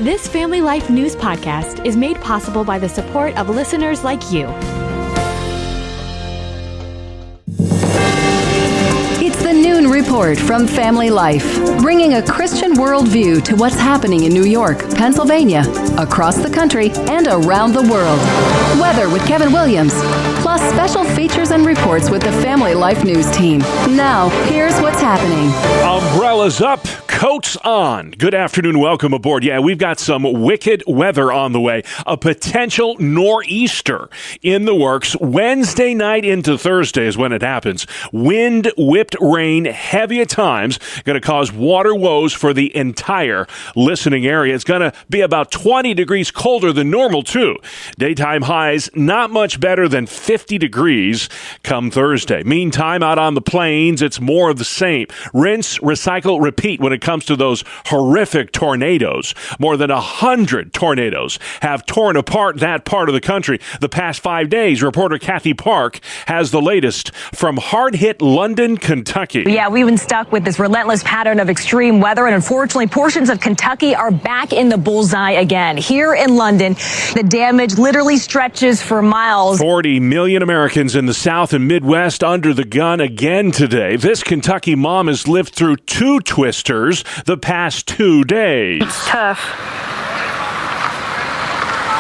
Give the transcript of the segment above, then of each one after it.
This Family Life News podcast is made possible by the support of listeners like you. It's the Noon Report from Family Life, bringing a Christian worldview to what's happening in New York, Pennsylvania, across the country, and around the world. Weather with Kevin Williams, plus special features and reports with the Family Life News team. Now, here's what's happening. Umbrellas up, coats on. Good afternoon. Welcome aboard. Yeah, we've got some wicked weather on the way. A potential nor'easter in the works. Wednesday night into Thursday is when it happens. Wind-whipped rain, heavy at times, going to cause water woes for the entire listening area. It's going to be about 20 degrees colder than normal, too. Daytime highs not much better than 50 degrees come Thursday. Meantime, out on the plains, it's more of the same. Rinse, recycle, repeat when it comes to those horrific tornadoes. More than 100 tornadoes have torn apart that part of the country the past 5 days. Reporter Kathy Park has the latest from hard-hit London, Kentucky. Yeah, we've been stuck with this relentless pattern of extreme weather, and unfortunately, portions of Kentucky are back in the bullseye again. Here in London, the damage literally stretches for miles. 40 million Americans in the South and Midwest under the gun again today. This Kentucky mom has lived through 2 twisters the past 2 days. It's tough.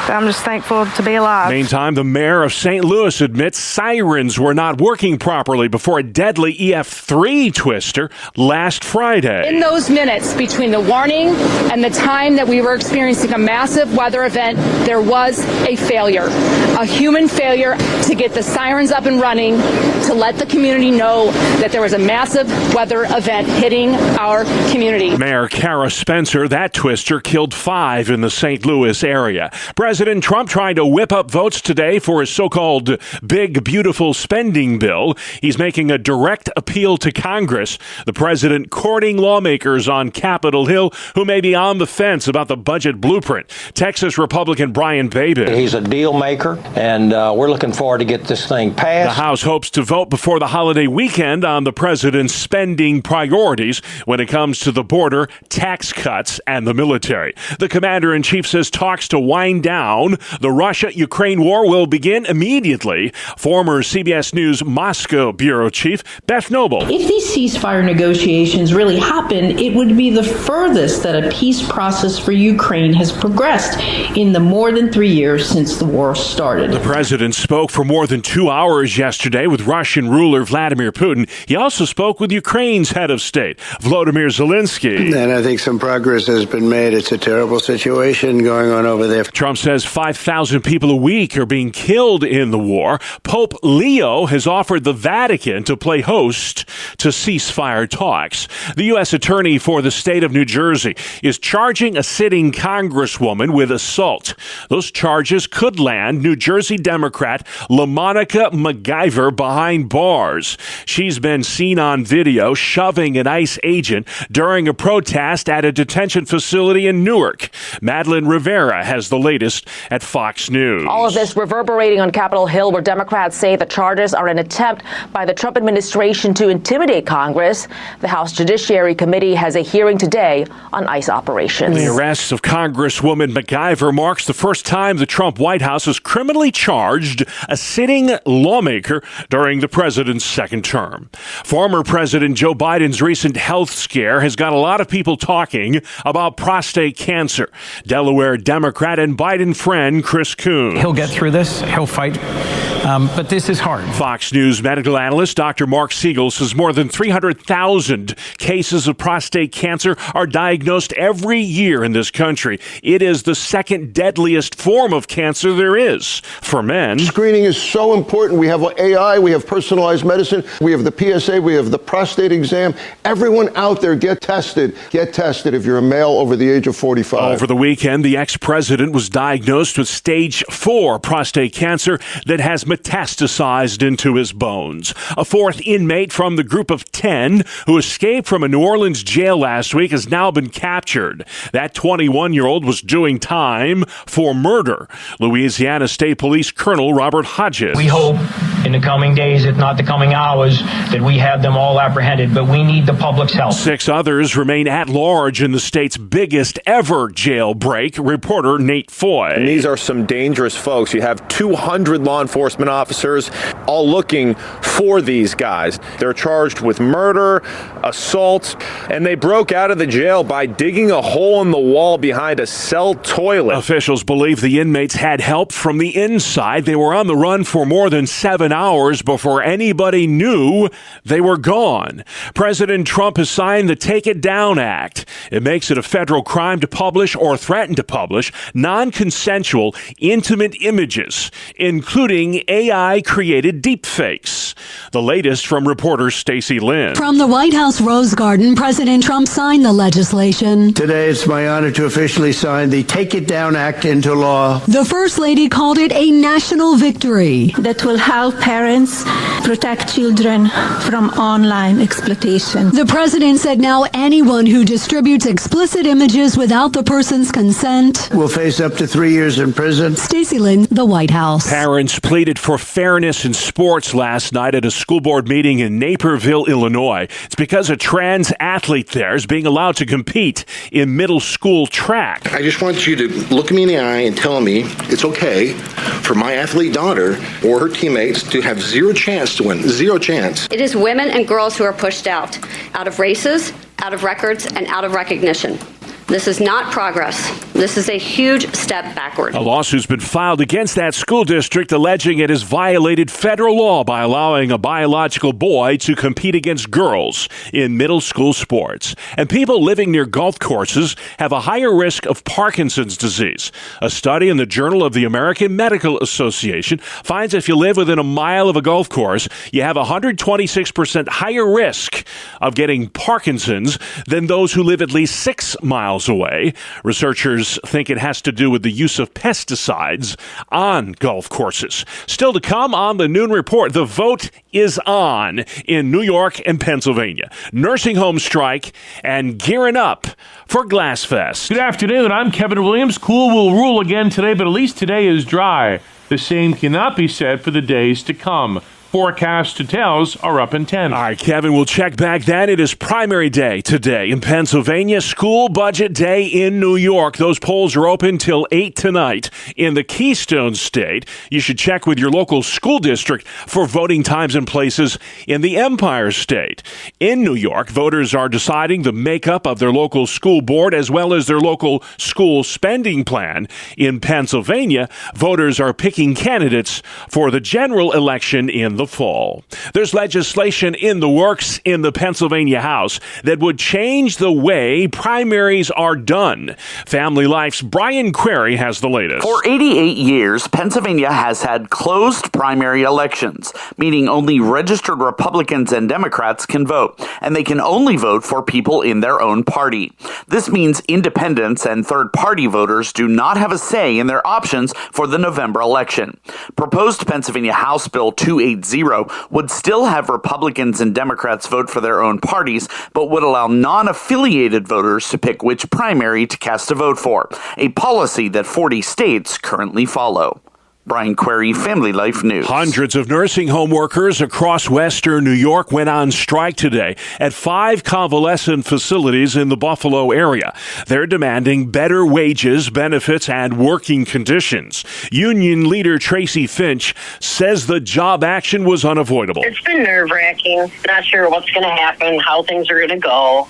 I'm just thankful to be alive. Meantime, the mayor of St. Louis admits sirens were not working properly before a deadly EF3 twister last Friday. In those minutes between the warning and the time that we were experiencing a massive weather event, there was a failure, a human failure to get the sirens up and running, to let the community know that there was a massive weather event hitting our community. Mayor Kara Spencer, that twister killed 5 in the St. Louis area. President Trump trying to whip up votes today for his so-called big, beautiful spending bill. He's making a direct appeal to Congress. The president courting lawmakers on Capitol Hill who may be on the fence about the budget blueprint. Texas Republican Brian Babin. He's a deal maker, and we're looking forward to get this thing passed. The House hopes to vote before the holiday weekend on the president's spending priorities when it comes to the border, tax cuts, and the military. The commander-in-chief says talks to wind down the Russia-Ukraine war will begin immediately. Former CBS News Moscow bureau chief Beth Noble. If these ceasefire negotiations really happen, it would be the furthest that a peace process for Ukraine has progressed in the more than 3 years since the war started. The president spoke for more than 2 hours yesterday with Russian ruler Vladimir Putin. He also spoke with Ukraine's head of state, Volodymyr Zelensky. And I think some progress has been made. It's a terrible situation going on over there. Trump says 5,000 people a week are being killed in the war. Pope Leo has offered the Vatican to play host to ceasefire talks. The U.S. attorney for the state of New Jersey is charging a sitting congresswoman with assault. Those charges could land New Jersey Democrat LaMonica McIver behind bars. She's been seen on video shoving an ICE agent during a protest at a detention facility in Newark. Madeline Rivera has the latest at Fox News. All of this reverberating on Capitol Hill, where Democrats say the charges are an attempt by the Trump administration to intimidate Congress. The House Judiciary Committee has a hearing today on ICE operations. The arrest of Congresswoman McIver marks the first time the Trump White House has criminally charged a sitting lawmaker during the president's second term. Former President Joe Biden's recent health scare has got a lot of people talking about prostate cancer. Delaware Democrat and Biden friend Chris Coons. He'll get through this. He'll fight. But this is hard. Fox News medical analyst Dr. Mark Siegel says more than 300,000 cases of prostate cancer are diagnosed every year in this country. It is the second deadliest form of cancer there is for men. Screening is so important. We have AI, we have personalized medicine, we have the PSA, we have the prostate exam. Everyone out there, get tested. Get tested if you're a male over the age of 45. Over the weekend, the ex-president was diagnosed with stage 4 prostate cancer that has metastasized into his bones. A fourth inmate from the group of 10 who escaped from a New Orleans jail last week has now been captured. That 21-year-old was doing time for murder. Louisiana State Police Colonel Robert Hodges. We hope in the coming days, if not the coming hours, that we have them all apprehended, but we need the public's help. 6 others remain at large in the state's biggest ever jailbreak. Reporter Nate Foy. And these are some dangerous folks. You have 200 law enforcement officers all looking for these guys. They're charged with murder, assault, and they broke out of the jail by digging a hole in the wall behind a cell toilet. Officials believe the inmates had help from the inside. They were on the run for more than 7 hours before anybody knew they were gone. President Trump has signed the Take It Down Act. It makes it a federal crime to publish or threaten to publish non-consensual, intimate images, including AI-created deepfakes. The latest from reporter Stacey Lynn. From the White House Rose Garden, President Trump signed the legislation. Today, it's my honor to officially sign the Take It Down Act into law. The First Lady called it a national victory that will help parents protect children from online exploitation. The president said now anyone who distributes explicit images without the person's consent will face up to 3 years in prison. Stacey Lynn, the White House. Parents pleaded for fairness in sports last night at a school board meeting in Naperville, Illinois. It's because a trans athlete there is being allowed to compete in middle school track. I just want you to look me in the eye and tell me it's okay for my athlete daughter or her teammates to have zero chance to win. Zero chance. It is women and girls who are pushed out of races, out of records, and out of recognition. This is not progress. This is a huge step backward. A lawsuit's been filed against that school district alleging it has violated federal law by allowing a biological boy to compete against girls in middle school sports. And people living near golf courses have a higher risk of Parkinson's disease. A study in the Journal of the American Medical Association finds if you live within a mile of a golf course, you have a 126% higher risk of getting Parkinson's than those who live at least 6 miles away. Researchers think it has to do with the use of pesticides on golf courses. Still to come on the Noon Report, the vote is on in New York and Pennsylvania. Nursing home strike and gearing up for Glassfest. Good afternoon. I'm Kevin Williams. Cool will rule again today, but at least today is dry. The same cannot be said for the days to come. Forecast details are up in 10. All right, Kevin, we'll check back then. It is primary day today in Pennsylvania, school budget day in New York. Those polls are open till 8 tonight. In the Keystone State, you should check with your local school district for voting times and places in the Empire State. In New York, voters are deciding the makeup of their local school board as well as their local school spending plan. In Pennsylvania, voters are picking candidates for the general election in the fall. There's legislation in the works in the Pennsylvania House that would change the way primaries are done. Family Life's Brian Query has the latest. For 88 years, Pennsylvania has had closed primary elections, meaning only registered Republicans and Democrats can vote, and they can only vote for people in their own party. This means independents and third-party voters do not have a say in their options for the November election. Proposed Pennsylvania House Bill 280 would still have Republicans and Democrats vote for their own parties, but would allow non-affiliated voters to pick which primary to cast a vote for, a policy that 40 states currently follow. Brian Query, Family Life News. Hundreds of nursing home workers across western New York went on strike today at 5 convalescent facilities in the Buffalo area. They're demanding better wages, benefits, and working conditions. Union leader Tracy Finch says the job action was unavoidable. It's been nerve-wracking. Not sure what's going to happen, how things are going to go.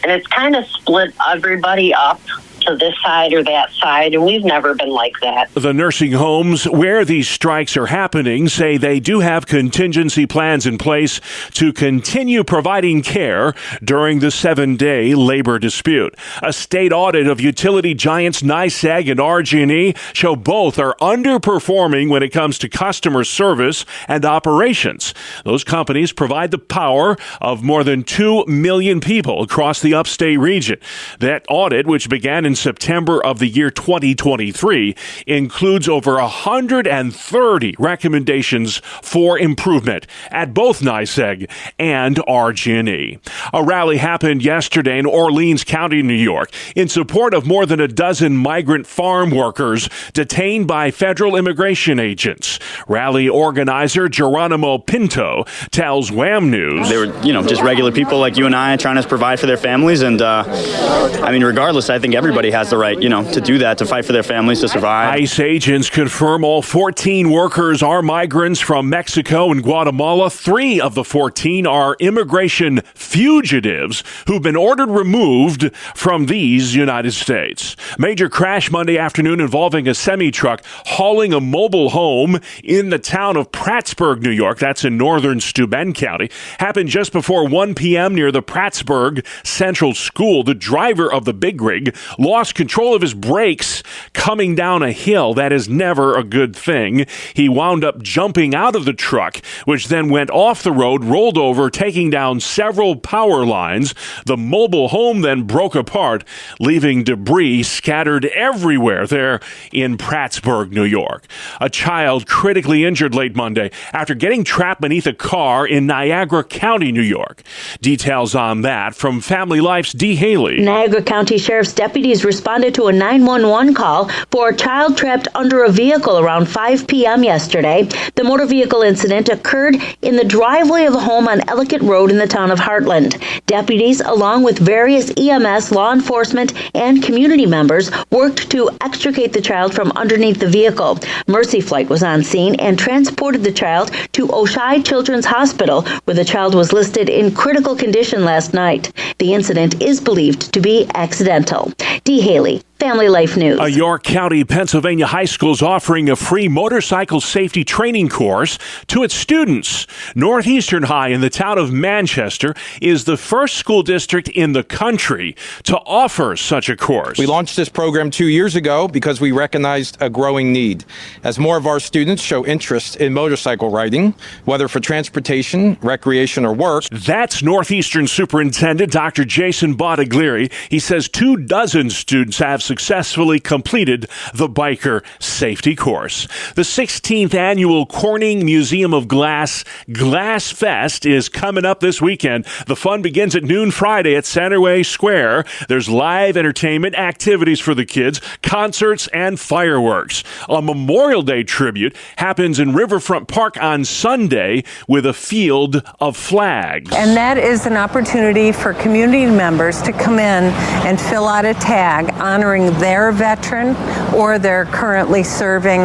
And it's kind of split everybody up to this side or that side, and we've never been like that. The nursing homes where these strikes are happening say they do have contingency plans in place to continue providing care during the 7-day labor dispute. A state audit of utility giants NYSEG and RG&E show both are underperforming when it comes to customer service and operations. Those companies provide the power of more than 2 million people across the upstate region. That audit, which began in in September of the year 2023 includes over 130 recommendations for improvement at both NYSEG and RG&E. A rally happened yesterday in Orleans County, New York, in support of more than a dozen migrant farm workers detained by federal immigration agents. Rally organizer Geronimo Pinto tells Wham! News. They were, just regular people like you and I trying to provide for their families. And, regardless, I think everybody has the right, to do that, to fight for their families, to survive. ICE agents confirm all 14 workers are migrants from Mexico and Guatemala. 3 of the 14 are immigration fugitives who've been ordered removed from these United States. Major crash Monday afternoon involving a semi-truck hauling a mobile home in the town of Prattsburg, New York. That's in northern Steuben County. Happened just before 1 p.m. near the Prattsburg Central School. The driver of the big rig lost control of his brakes coming down a hill. That is never a good thing. He wound up jumping out of the truck, which then went off the road, rolled over, taking down several power lines. The mobile home then broke apart, leaving debris scattered everywhere there in Prattsburg, New York. A child critically injured late Monday after getting trapped beneath a car in Niagara County, New York. Details on that from Family Life's Dee Haley. Niagara County Sheriff's deputies responded to a 911 call for a child trapped under a vehicle around 5 p.m. yesterday. The motor vehicle incident occurred in the driveway of a home on Ellicott Road in the town of Heartland. Deputies, along with various EMS, law enforcement, and community members, worked to extricate the child from underneath the vehicle. Mercy Flight was on scene and transported the child to Oshai Children's Hospital, where the child was listed in critical condition last night. The incident is believed to be accidental. Dee Haley, Family Life News. A York County, Pennsylvania high school is offering a free motorcycle safety training course to its students. Northeastern High in the town of Manchester is the first school district in the country to offer such a course. We launched this program 2 years ago because we recognized a growing need. As more of our students show interest in motorcycle riding, whether for transportation, recreation, or work. That's Northeastern Superintendent Dr. Jason Bottiglieri. He says 24 students have successfully completed the biker safety course. The 16th annual Corning Museum of Glass Glass Fest is coming up this weekend. The fun begins at noon Friday at Centerway Square. There's live entertainment, activities for the kids, concerts, and fireworks. A Memorial Day tribute happens in Riverfront Park on Sunday with a field of flags. And that is an opportunity for community members to come in and fill out a tag honoring their veteran or their currently serving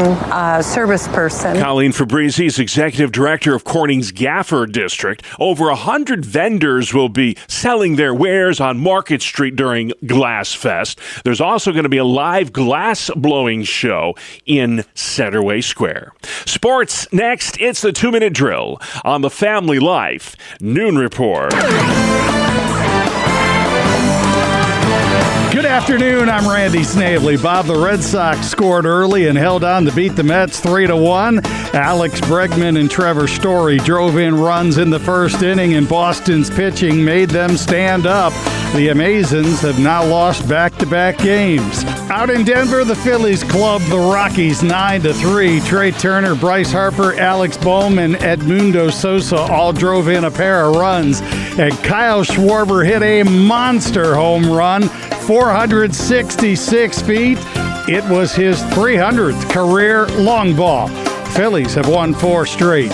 service person. Colleen Fabrizi is executive director of Corning's Gafford District. Over 100 vendors will be selling their wares on Market Street during Glass Fest. There's also going to be a live glass blowing show in Centerway Square. Sports next. It's the 2-minute drill on the Family Life Noon Report. Good afternoon, I'm Randy Snavely. Bob, the Red Sox scored early and held on to beat the Mets 3-1. Alex Bregman and Trevor Story drove in runs in the first inning, and Boston's pitching made them stand up. The Amazons have now lost back-to-back games. Out in Denver, the Phillies clubbed the Rockies 9-3. Trey Turner, Bryce Harper, Alex Bohm, and Edmundo Sosa all drove in a pair of runs. And Kyle Schwarber hit a monster home run, 466 feet. It was his 300th career long ball. Phillies have won 4 straight.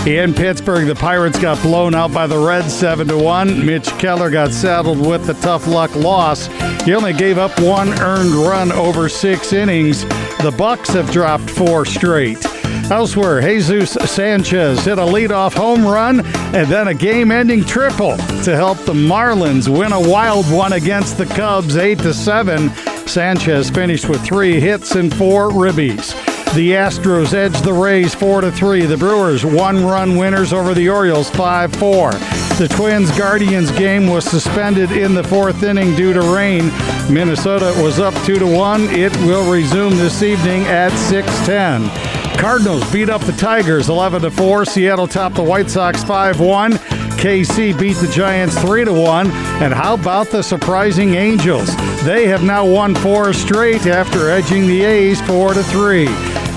In Pittsburgh, the Pirates got blown out by the Reds 7-1. Mitch Keller got saddled with the tough luck loss. He only gave up 1 earned run over 6 innings. The Bucks have dropped 4 straight. Elsewhere, Jesus Sanchez hit a leadoff home run and then a game-ending triple to help the Marlins win a wild one against the Cubs 8-7. Sanchez finished with 3 hits and 4 ribbies. The Astros edged the Rays 4-3. The Brewers 1-run winners over the Orioles 5-4. The Twins-Guardians game was suspended in the 4th inning due to rain. Minnesota was up 2-1. It will resume this evening at 6:10. Cardinals beat up the Tigers 11-4. Seattle topped the White Sox 5-1. KC beat the Giants 3-1. And how about the surprising Angels? They have now won 4 straight after edging the A's 4-3.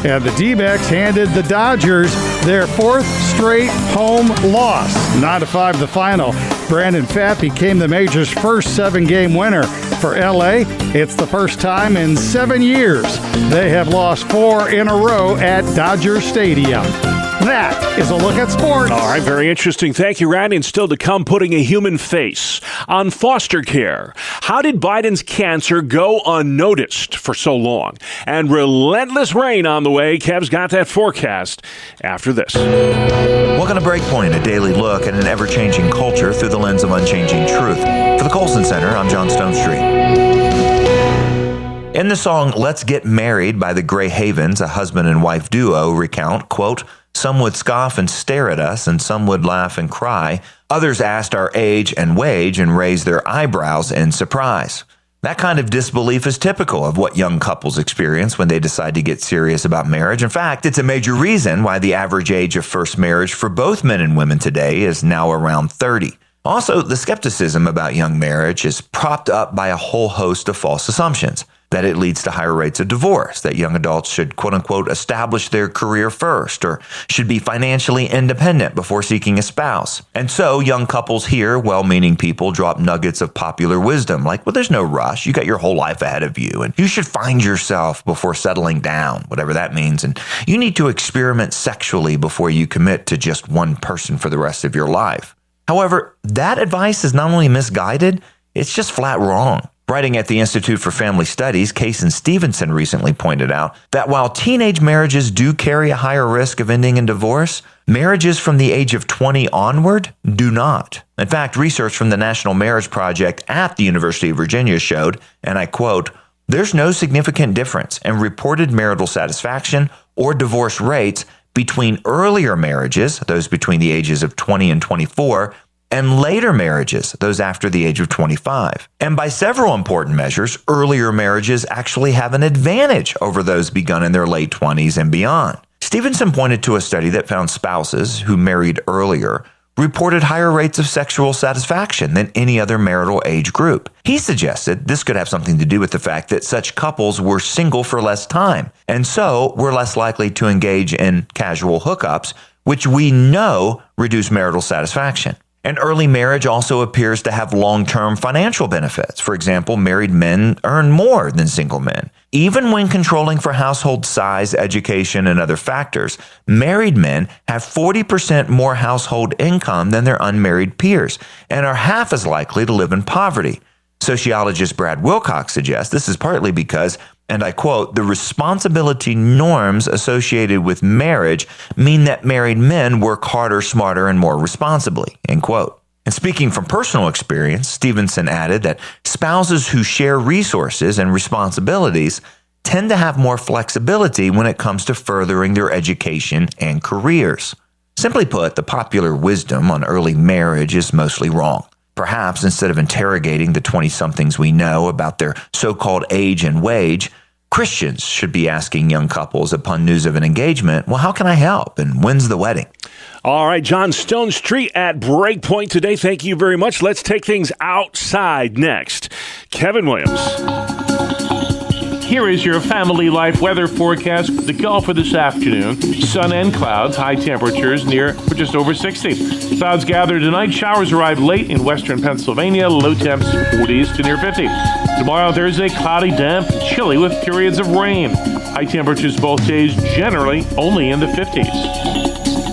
And the D-backs handed the Dodgers their 4th straight home loss. 9-5 the final. Brandon Pfaadt became the major's first 7-game winner. For LA, it's the first time in 7 years they have lost 4 in a row at Dodger Stadium. That is a look at sports. All right, very interesting. Thank you, Randy. And still to come, putting a human face on foster care. How did Biden's cancer go unnoticed for so long? And relentless rain on the way. Kev's got that forecast after this. Welcome to Breakpoint, a daily look at an ever-changing culture through the lens of unchanging truth. For the Colson Center, I'm John Stone Street. In the song Let's Get Married by the Grey Havens, a husband and wife duo recount, quote, "Some would scoff and stare at us, and some would laugh and cry. Others asked our age and wage and raised their eyebrows in surprise." That kind of disbelief is typical of what young couples experience when they decide to get serious about marriage. In fact, it's a major reason why the average age of first marriage for both men and women today is now around 30. Also, the skepticism about young marriage is propped up by a whole host of false assumptions. That it leads to higher rates of divorce, that young adults should, quote unquote, establish their career first, or should be financially independent before seeking a spouse. And so young couples hear well-meaning people drop nuggets of popular wisdom like, well, there's no rush. You got your whole life ahead of you, and you should find yourself before settling down, whatever that means. And you need to experiment sexually before you commit to just one person for the rest of your life. However, that advice is not only misguided, it's just flat wrong. Writing at the Institute for Family Studies, Kaysen Stevenson recently pointed out that while teenage marriages do carry a higher risk of ending in divorce, marriages from the age of 20 onward do not. In fact, research from the National Marriage Project at the University of Virginia showed, and I quote, "There's no significant difference in reported marital satisfaction or divorce rates between earlier marriages, those between the ages of 20 and 24, and later marriages, those after the age of 25. And by several important measures, earlier marriages actually have an advantage over those begun in their late 20s and beyond." Stevenson pointed to a study that found spouses who married earlier reported higher rates of sexual satisfaction than any other marital age group. He suggested this could have something to do with the fact that such couples were single for less time, and so were less likely to engage in casual hookups, which we know reduce marital satisfaction. And early marriage also appears to have long-term financial benefits. For example, married men earn more than single men. Even when controlling for household size, education, and other factors, married men have 40% more household income than their unmarried peers and are half as likely to live in poverty. Sociologist Brad Wilcox suggests this is partly because, and I quote, "the responsibility norms associated with marriage mean that married men work harder, smarter, and more responsibly," end quote. And speaking from personal experience, Stevenson added that spouses who share resources and responsibilities tend to have more flexibility when it comes to furthering their education and careers. Simply put, the popular wisdom on early marriage is mostly wrong. Perhaps instead of interrogating the 20-somethings we know about their so-called age and wage, Christians should be asking young couples upon news of an engagement, well, how can I help? And when's the wedding? All right, John Stone Street at Breakpoint today. Thank you very much. Let's take things outside next. Kevin Williams. Here is your family life weather forecast. The Gulf for this afternoon. Sun and clouds. High temperatures near for just over 60. Clouds gather tonight. Showers arrive late in western Pennsylvania. Low temps 40s to near 50. Tomorrow, Thursday, cloudy, damp, chilly with periods of rain. High temperatures both days generally only in the 50s.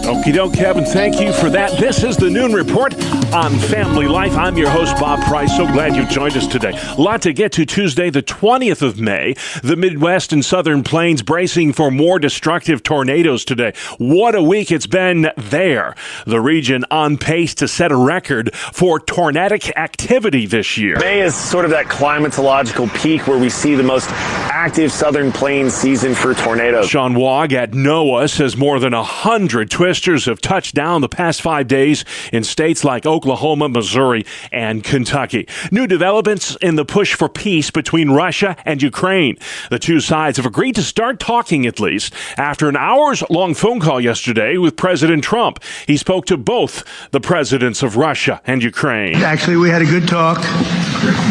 Okie doke, Kevin. Thank you for that. This is the Noon Report on Family Life. I'm your host, Bob Price. So glad you've joined us today. A lot to get to Tuesday, the 20th of May. The Midwest and Southern Plains bracing for more destructive tornadoes today. What a week it's been there. The region on pace to set a record for tornadic activity this year. May is sort of that climatological peak where we see the most active Southern Plains season for tornadoes. Sean Wog at NOAA says more than 100 twisters have touched down the past 5 days in states like Oklahoma, Missouri, and Kentucky. New developments in the push for peace between Russia and Ukraine. The two sides have agreed to start talking, at least, after an hours-long phone call yesterday with President Trump. He spoke to both the presidents of Russia and Ukraine. Actually, we had a good talk,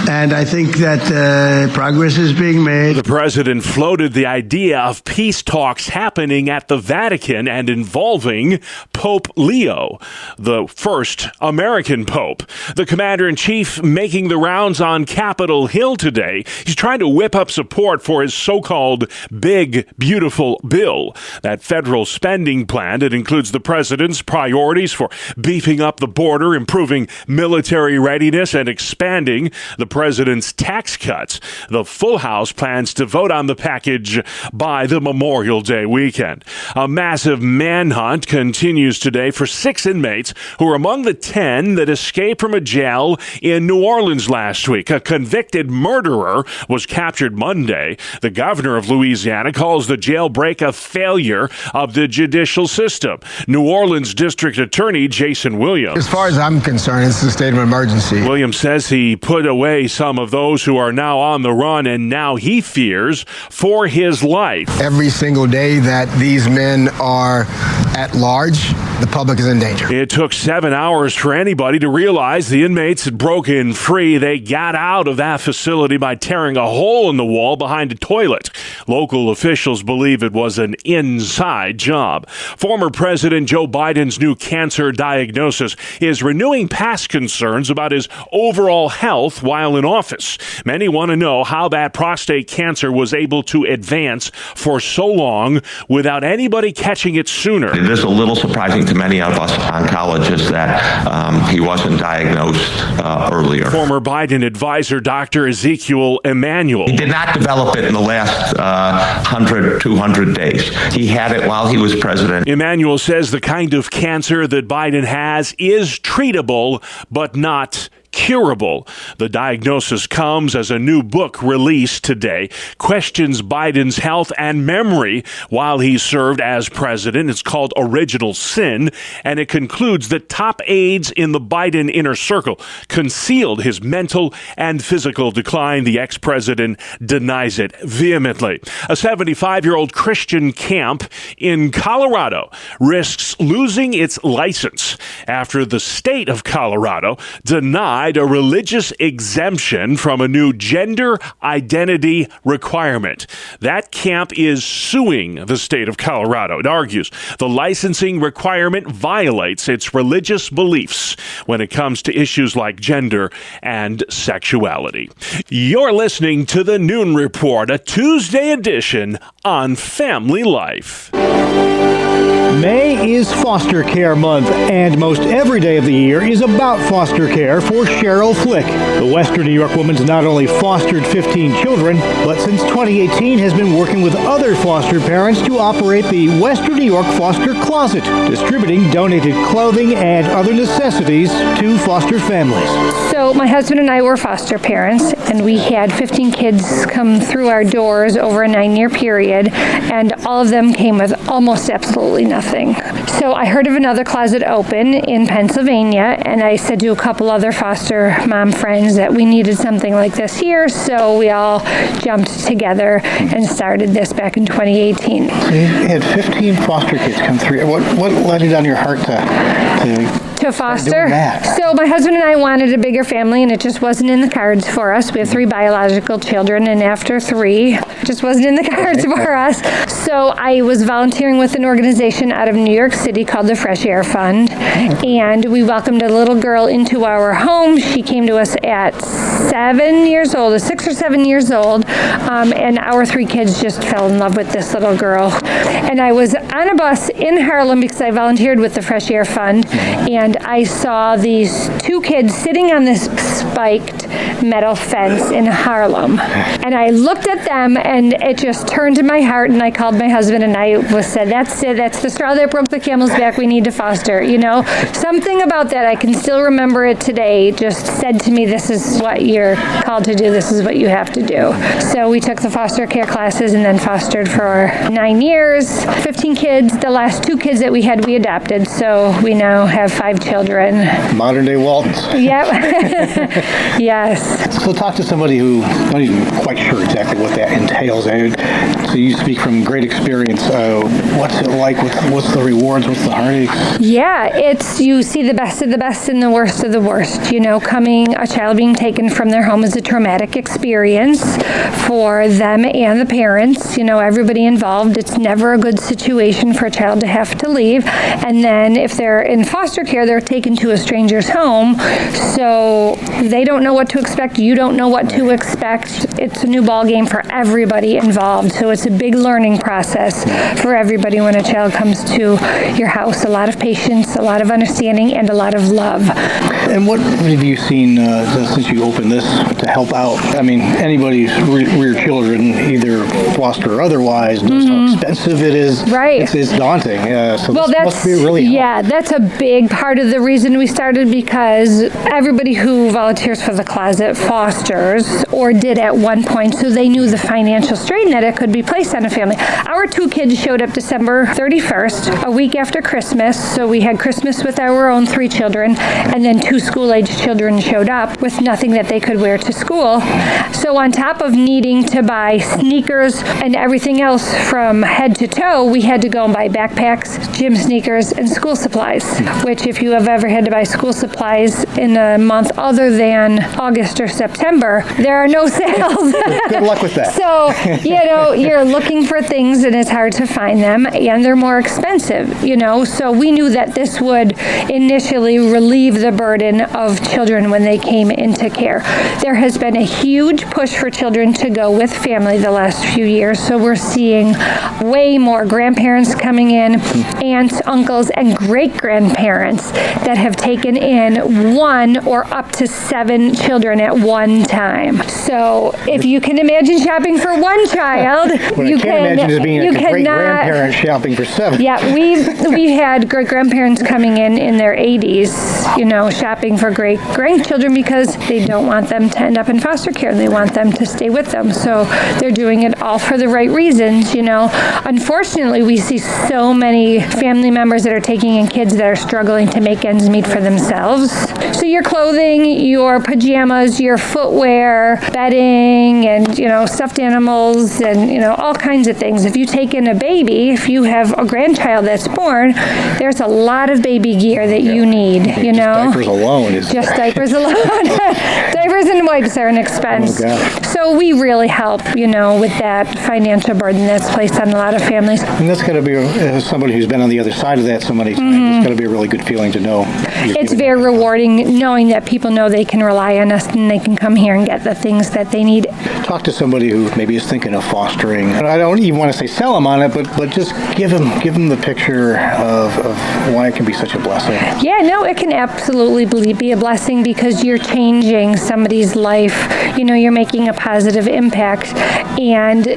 and I think that progress is being made. The president floated the idea of peace talks happening at the Vatican and involving Pope Leo, the first American pope. The commander-in-chief making the rounds on Capitol Hill today. He's trying to whip up support for his so-called big, beautiful bill, that federal spending plan that includes the president's priorities for beefing up the border, improving military readiness, and expanding the president's tax cuts. The full House plans to vote on the package by the Memorial Day weekend. A massive manhunt continues today for 6 inmates who are among the 10 that escaped from a jail in New Orleans last week. A convicted murderer was captured Monday. The governor of Louisiana calls the jailbreak a failure of the judicial system. New Orleans District Attorney Jason Williams. As far as I'm concerned, it's a state of emergency. Williams says he put away some of those who are now on the run, and now he fears for his life. Every single day that these men are at large, the public is in danger. It took 7 hours for anybody to realize the inmates had broken free. They got out of that facility by tearing a hole in the wall behind a toilet. Local officials believe it was an inside job. Former President Joe Biden's new cancer diagnosis is renewing past concerns about his overall health while in office. Many want to know how that prostate cancer was able to advance for so long without anybody catching it sooner. It is a little surprising to many of us oncologists that he wasn't diagnosed earlier. Former Biden advisor Dr. Ezekiel Emanuel. He did not develop it in the last 100, 200 days. He had it while he was president. Emanuel says the kind of cancer that Biden has is treatable, but not curable. The diagnosis comes as a new book released today questions Biden's health and memory while he served as president. It's called Original Sin, and it concludes that top aides in the Biden inner circle concealed his mental and physical decline. The ex-president denies it vehemently. A 75-year-old Christian camp in Colorado risks losing its license after the state of Colorado denied a religious exemption from a new gender identity requirement. That camp is suing the state of Colorado. It argues the licensing requirement violates its religious beliefs when it comes to issues like gender and sexuality. You're listening to the Noon Report, a Tuesday edition on Family Life. May is Foster Care Month, and most every day of the year is about foster care for Cheryl Flick. The Western New York woman's not only fostered 15 children, but since 2018 has been working with other foster parents to operate the Western New York Foster Closet, distributing donated clothing and other necessities to foster families. So my husband and I were foster parents, and we had 15 kids come through our doors over a 9-year period, and all of them came with almost absolutely nothing. So I heard of another closet open in Pennsylvania, and I said to a couple other foster mom friends that we needed something like this here, so we all jumped together and started this back in 2018. You had 15 foster kids come through. What led it on your heart to foster? So my husband and I wanted a bigger family, and it just wasn't in the cards for us. We have 3 biological children, and after 3, it just wasn't in the cards for us. So I was volunteering with an organization out of New York City called the Fresh Air Fund, and we welcomed a little girl into our home. She came to us at 7 years old, 6 or 7 years old, and our 3 kids just fell in love with this little girl. And I was on a bus in Harlem because I volunteered with the Fresh Air Fund, and I saw these 2 kids sitting on this spiked metal fence in Harlem. And I looked at them and it just turned in my heart, and I called my husband and I said, that's it, that's the straw that broke the camel's back, we need to foster. Something about that, I can still remember it today, just said to me, this is what you're called to do, this is what you have to do. So we took the foster care classes and then fostered for 9 years, 15 kids. The last 2 kids that we had, we adopted, so we now have 5 children. Modern day Waltons. Yep. Yes. So talk to somebody who's not even quite sure exactly what that entails. So you speak from great experience. What's it like? What's the rewards? What's the heartaches? Yeah, you see the best of the best and the worst of the worst. A child being taken from their home is a traumatic experience for them and the parents, everybody involved. It's never a good situation for a child to have to leave. And then if they're in foster care, they're taken to a stranger's home. So they don't know what to expect. You don't know what to expect. It's a new ball game for everybody involved. So it's a big learning process for everybody when a child comes to your house. A lot of patience, a lot of understanding, and a lot of love. And what have you seen since you opened this to help out? I mean, anybody who's reared children, either foster or otherwise, knows how expensive it is. Right. It's daunting. So well, this must be really helpful. Yeah, that's a big part of the reason we started, because everybody who volunteers for the closet fosters or did at one point, so they knew the financial strain that it could be placed on a family. Our 2 kids showed up December 31st, a week after Christmas, so we had Christmas with our own 3 children, and then 2 school-aged children showed up with nothing that they could wear to school. So on top of needing to buy sneakers and everything else from head to toe, we had to go and buy backpacks, gym sneakers, and school supplies, which if you have ever had to buy school supplies in a month other than August or September, there are no sales. Good luck with that. So, you're looking for things and it's hard to find them, and they're more expensive, So we knew that this would initially relieve the burden of children when they came into care. There has been a huge push for children to go with family the last few years, so we're seeing way more grandparents coming in, aunts, uncles, and great-grandparents that have taken in 1 or up to 7 children at one time. So if you can imagine shopping for 1 child, you can't imagine just being a great-grandparent shopping for 7. Yeah, we've had great-grandparents coming in their 80s, shopping for great-grandchildren because they don't want them to end up in foster care and they want them to stay with them. So they're doing it all for the right reasons, Unfortunately, we see so many family members that are taking in kids that are struggling to make ends meet for themselves. So your clothing, your pajamas, your footwear, bedding, and, stuffed animals, and, all kinds of things. If you take in a baby, if you have a grandchild that's born, there's a lot of baby gear that you need, Diapers alone is just diapers alone. Diapers and wipes are an expense. So we really help, with that financial burden that's placed on a lot of families. And that's got to be, as somebody who's been on the other side of that so many times, it's got to be a really good feeling to know. It's very rewarding knowing that people know they can rely on us and they can come here and get the things that they need. Talk to somebody who maybe is thinking of fostering. And I don't even want to say sell them on it, but just give them the picture of why it can be such a blessing. Yeah, no, it can absolutely be a blessing because you're changing somebody's life. You're making a positive impact. And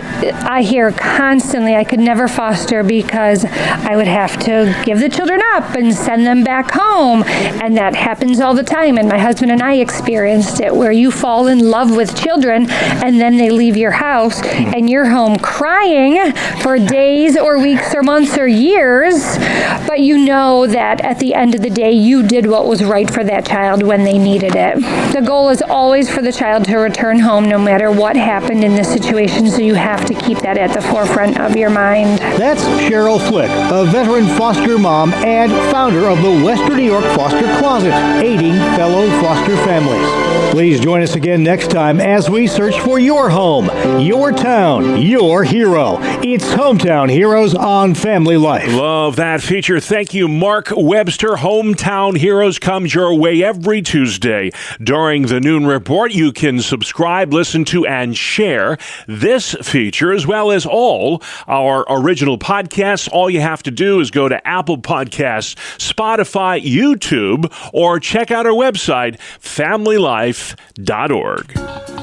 I hear constantly, I could never foster because I would have to give the children up and send them back home. And that happens all the time. And my husband and I experienced it, where you fall in love with children and then they leave your house and you're home crying for days or weeks or months or years. But you know that at the end of the day, you did what was right for that child when they needed it. The goal is always for the child to return home no matter what happened in the situation. So you have to keep that at the forefront of your mind. That's Cheryl Flick, a veteran foster mom and founder of the Western New York Foster Closet, aiding fellow foster families. Please join us again next time as we search for your home, your town, your hero. It's Hometown Heroes on Family Life. Love that feature. Thank you, Mark Webster. Hometown Heroes comes your way every Tuesday during the Noon Report. You can subscribe, listen to, and share this feature feature, as well as all our original podcasts. All you have to do is go to Apple Podcasts, Spotify, YouTube, or check out our website, familylife.org.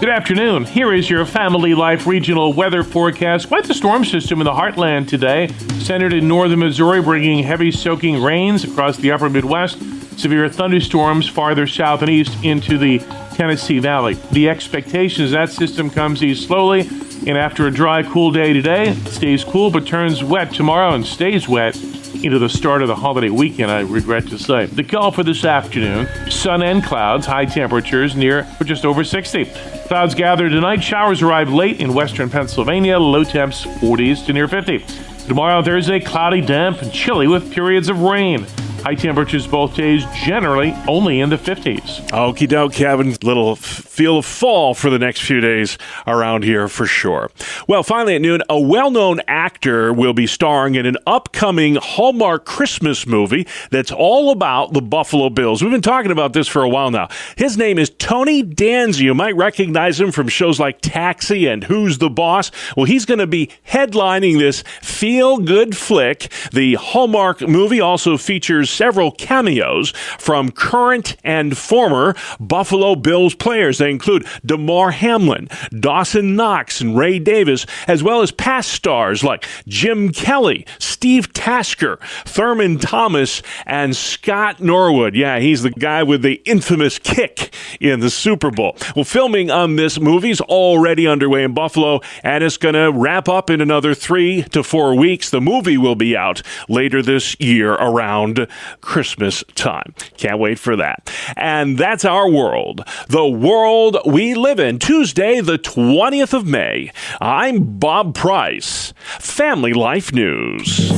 Good afternoon. Here is your Family Life regional weather forecast. Quite the storm system in the heartland today, centered in northern Missouri, bringing heavy soaking rains across the upper Midwest, severe thunderstorms farther south and east into the Tennessee Valley. The expectation is that system comes east slowly, and after a dry, cool day today, it stays cool but turns wet tomorrow and stays wet into the start of the holiday weekend, I regret to say. The call for this afternoon, sun and clouds, high temperatures near or just over 60. Clouds gather tonight, showers arrive late in western Pennsylvania, low temps 40s to near 50. Tomorrow, Thursday, cloudy, damp, and chilly with periods of rain. High temperatures both days, generally only in the 50s. Okie doke, Kevin. Little feel of fall for the next few days around here for sure. Well, finally at noon, a well-known actor will be starring in an upcoming Hallmark Christmas movie that's all about the Buffalo Bills. We've been talking about this for a while now. His name is Tony Danza. You might recognize him from shows like Taxi and Who's the Boss? Well, he's going to be headlining this feel-good flick. The Hallmark movie also features several cameos from current and former Buffalo Bills players. They include Damar Hamlin, Dawson Knox, and Ray Davis, as well as past stars like Jim Kelly, Steve Tasker, Thurman Thomas, and Scott Norwood. Yeah, he's the guy with the infamous kick in the Super Bowl. Well, filming on this movie is already underway in Buffalo, and it's going to wrap up in another 3 to 4 weeks. The movie will be out later this year around Christmas time. Can't wait for that. And that's our world, the world we live in. Tuesday, the 20th of May. I'm Bob Price, Family Life News.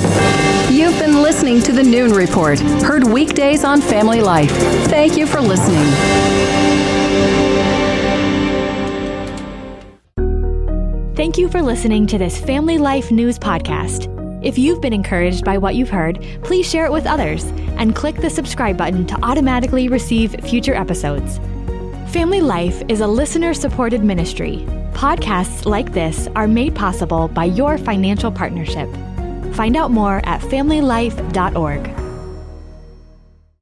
You've been listening to the Noon Report, heard weekdays on Family Life. Thank you for listening. Thank you for listening to this Family Life News podcast. If you've been encouraged by what you've heard, please share it with others and click the subscribe button to automatically receive future episodes. Family Life is a listener-supported ministry. Podcasts like this are made possible by your financial partnership. Find out more at familylife.org.